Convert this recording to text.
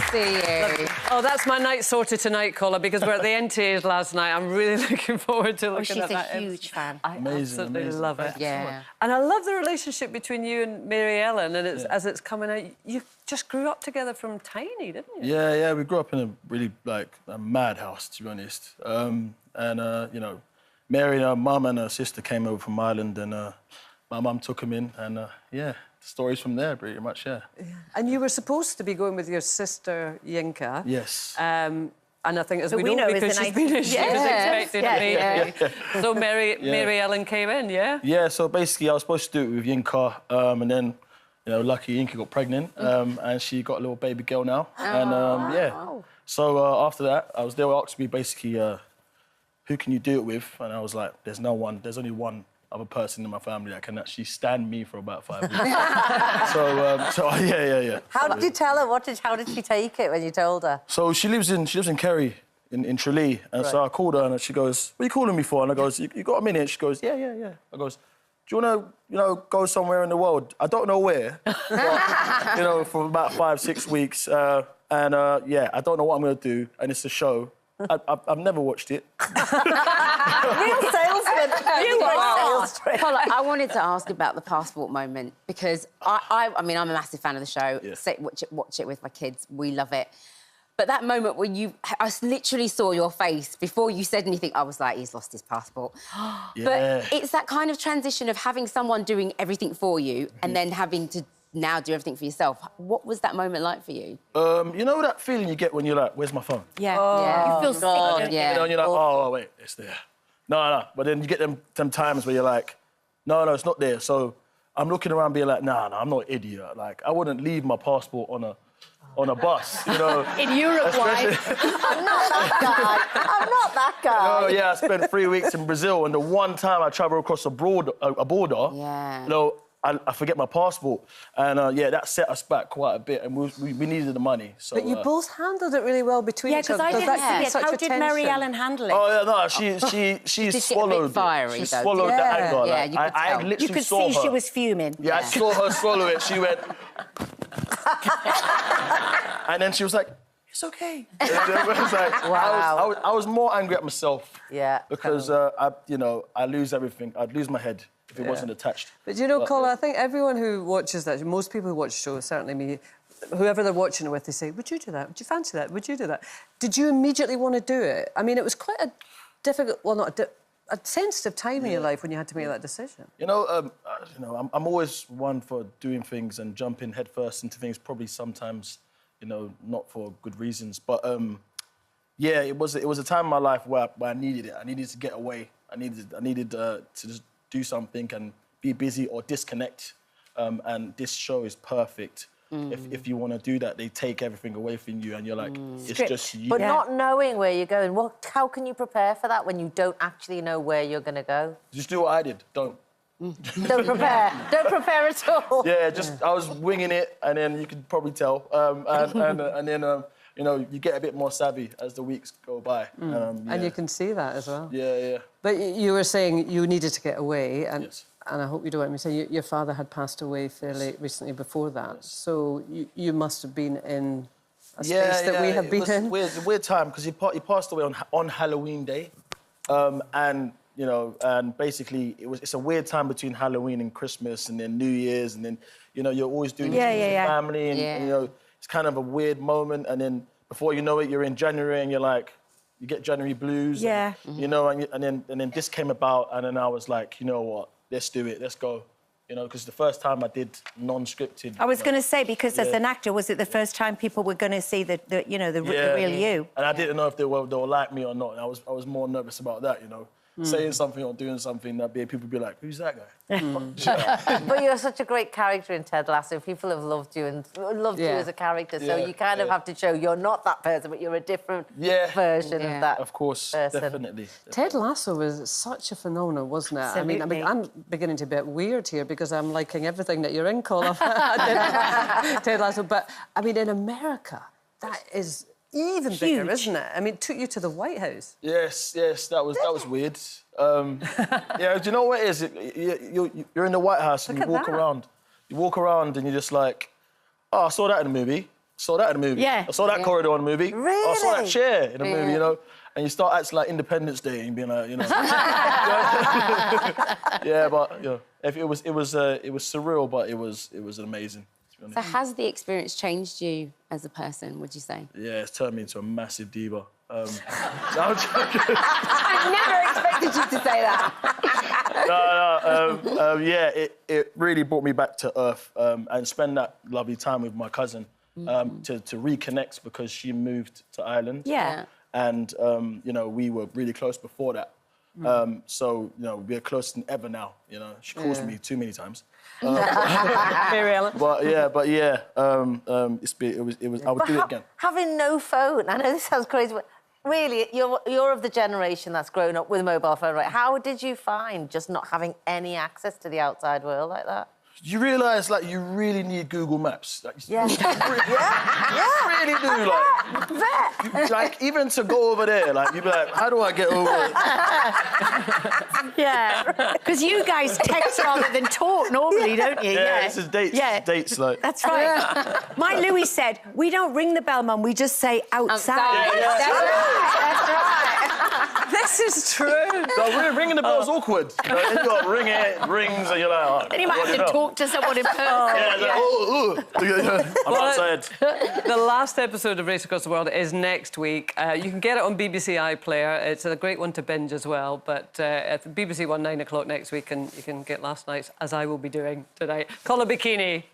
to see you. Oh, that's my night sorted tonight, Kola, because we're at the NTAs last night. I'm really looking forward to looking at that. She's a huge fan. I absolutely love it. Yeah. And I love the relationship between you and Mary Ellen, and as it's coming out, you just grew up together from tiny, didn't you? Yeah, we grew up in a really, a madhouse, to be honest. You know, Mary, her mum and her sister came over from Ireland, and my mum took them in, and, the story's from there, pretty much, yeah. And you were supposed to be going with your sister, Yinka. Yes. And I think, as we know, because she was expected to be. So Mary Ellen came in, yeah? Yeah, so basically I was supposed to do it with Yinka, and then, you know, lucky Yinka got pregnant, and she got a little baby girl now. And, So after that, they were asking me basically, who can you do it with? And I was like, there's no one, there's only one other person in my family that can actually stand me for about 5 weeks. Yeah. How did you tell her? How did she take it when you told her? So she lives in Kerry, in Tralee, and so I called her and she goes, "What are you calling me for?" And I goes, "You got a minute?" She goes, "Yeah." I goes, "Do you want to, go somewhere in the world? I don't know where, but, for about 5-6 weeks, I don't know what I'm going to do, and it's a show." I've never watched it. Real salesman. You are. Kola, I wanted to ask about the passport moment because I mean, I'm a massive fan of the show. Yeah. Watch it with my kids. We love it. But that moment where I literally saw your face before you said anything, I was like, he's lost his passport. But it's that kind of transition of having someone doing everything for you and then having to now do everything for yourself. What was that moment like for you? You know that feeling you get when you're like, where's my phone? Yeah. You feel sick. And you're like, oh, wait, it's there. No. But then you get them times where you're like, no, it's not there. So I'm looking around being like, nah, I'm not an idiot. Like, I wouldn't leave my passport on a bus, In Europe, why? I'm not that guy. I spent 3 weeks in Brazil, and the one time I travelled across a border, I forget my passport, and that set us back quite a bit, and we needed the money. So, but you both handled it really well between each other. Yeah, because I didn't see it. How did Mary Ellen handle it? Oh yeah, no, she swallowed. Fiery, she swallowed the anger. Yeah, you could tell. You could see she was fuming. Yeah, I saw her swallow it. She went, and then she was like, "It's okay." And I was like, wow. I was more angry at myself. Yeah. Because I lose everything. I'd lose my head if it wasn't attached. But Kola, I think everyone who watches that, most people who watch the show, certainly me, whoever they're watching it with, they say, would you do that? Would you fancy that? Would you do that? Did you immediately want to do it? I mean, it was quite a difficult, a sensitive time in your life when you had to make that decision. I'm always one for doing things and jumping headfirst into things, probably sometimes, not for good reasons. But, it was a time in my life where I needed it. I needed to get away. I needed to just do something and be busy or disconnect. And this show is perfect. If you want to do that, they take everything away from you and you're like, it's just you. But not knowing where you're going, how can you prepare for that when you don't actually know where you're going to go? Just do what I did. Don't prepare. Don't prepare at all. Yeah, I was winging it, and then you could probably tell. And then, you get a bit more savvy as the weeks go by. And you can see that as well. Yeah. But you were saying you needed to get away, and yes. And I hope you don't want me to say your father had passed away fairly recently before that. Yes. So you must have been in a space that we have been in. It was a weird time because he passed away on Halloween Day, and basically it's a weird time between Halloween and Christmas, and then New Year's, and then you're always doing things with your family, and it's kind of a weird moment, and then before you know it, you're in January, and you're like, you get January blues, and then this came about, and then I was like, you know what? Let's do it. Let's go. Because the first time I did non-scripted. I was going to say, because as an actor, was it the first time people were going to see the real you? And I didn't know if they were like me or not. And I was more nervous about that. Saying something or doing something that people would be like, who's that guy? But you're such a great character in Ted Lasso. People have loved you and loved you as a character. So you kind of have to show you're not that person, but you're a different version of that. Of course, person. definitely. Ted Lasso was such a phenomenon, wasn't it? Absolutely. I mean, I'm beginning to be a bit weird here because I'm liking everything that you're in, Kola. Ted Lasso. But, I mean, in America, that is even bigger, isn't it? I mean, it took you to the White House. Yes, that was weird. Do you know what it is? You're in the White House and you walk around. You walk around and you're just like, oh, I saw that in a movie. saw that in the movie. Yeah. I saw that corridor in the movie. Really? I saw that chair in the movie, you know. And you start acting like Independence Day and being like, you know. Yeah, but you know, if it was surreal, but it was amazing. So has the experience changed you as a person, would you say? Yeah, it's turned me into a massive diva. No, I'm joking. I never expected you to say that. Yeah, it really brought me back to earth and spend that lovely time with my cousin to reconnect because she moved to Ireland. Yeah. And, you know, we were really close before that. So, you know, we're closer than ever now, you know. She calls me too many times. Mary Ellen. But yeah, I would do it again. Having no phone, I know this sounds crazy, but really, you're of the generation that's grown up with a mobile phone, right? How did you find just not having any access to the outside world like that? You realise, like, you really need Google Maps. Like, Yeah. You really do, like... Like, even to go over there, like, you'd be like, how do I get over there? Yeah, because you guys text rather than talk normally, don't you? Yeah, this is dates. Yeah. Dates, like... That's right. My Louis said, we don't ring the bell, Mum, we just say outside. Yeah. That's right. This is true. So ringing the bell's awkward. Then you got to ring it rings, and you're like... Oh, Then you might have to talk to someone in person. Yeah, like, I'm outside. The last episode of Race Across the World is next week. You can get it on BBC iPlayer. It's a great one to binge as well. But at the BBC One, 9 o'clock next week, and you can get last night's, as I will be doing tonight. Kola Bokinni.